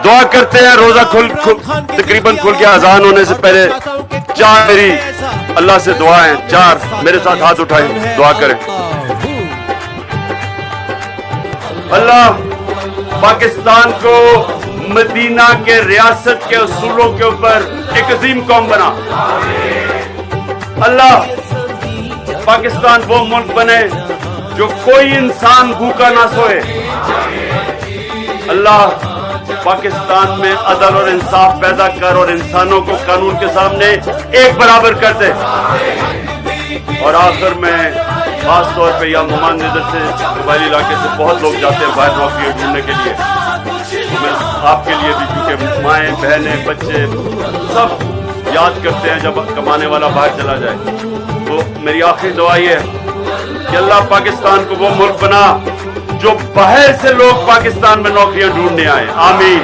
दुआ करते हैं रोजा तकरीबन खुल के अजान होने से पहले 4 मेरी अल्लाह से दुआएं, 4 मेरे साथ हाथ उठाएं, दुआ करें। अल्लाह पाकिस्तान को मदीना के रियासत के उसूलों के ऊपर एक अजीम कौम बना। अल्लाह पाकिस्तान वो मुल्क बने जो कोई इंसान भूखा ना सोए। अल्लाह पाकिस्तान में अदल और इंसाफ पैदा कर और इंसानों को कानून के सामने एक बराबर कर दे। और आखिर में खास तौर पे या मुमानिदत से कबायली इलाके से बहुत लोग जाते हैं बाहर नौकरी ढूंढने के लिए, तो मैं आपके लिए भी, क्योंकि माएँ बहनें बच्चे सब याद करते हैं जब कमाने वाला बाहर चला जाए। तो मेरी आखिरी दुआ ये है कि अल्लाह पाकिस्तान को वो मुल्क बना जो बाहर से लोग पाकिस्तान में नौकरियां ढूंढने आए। आमीन।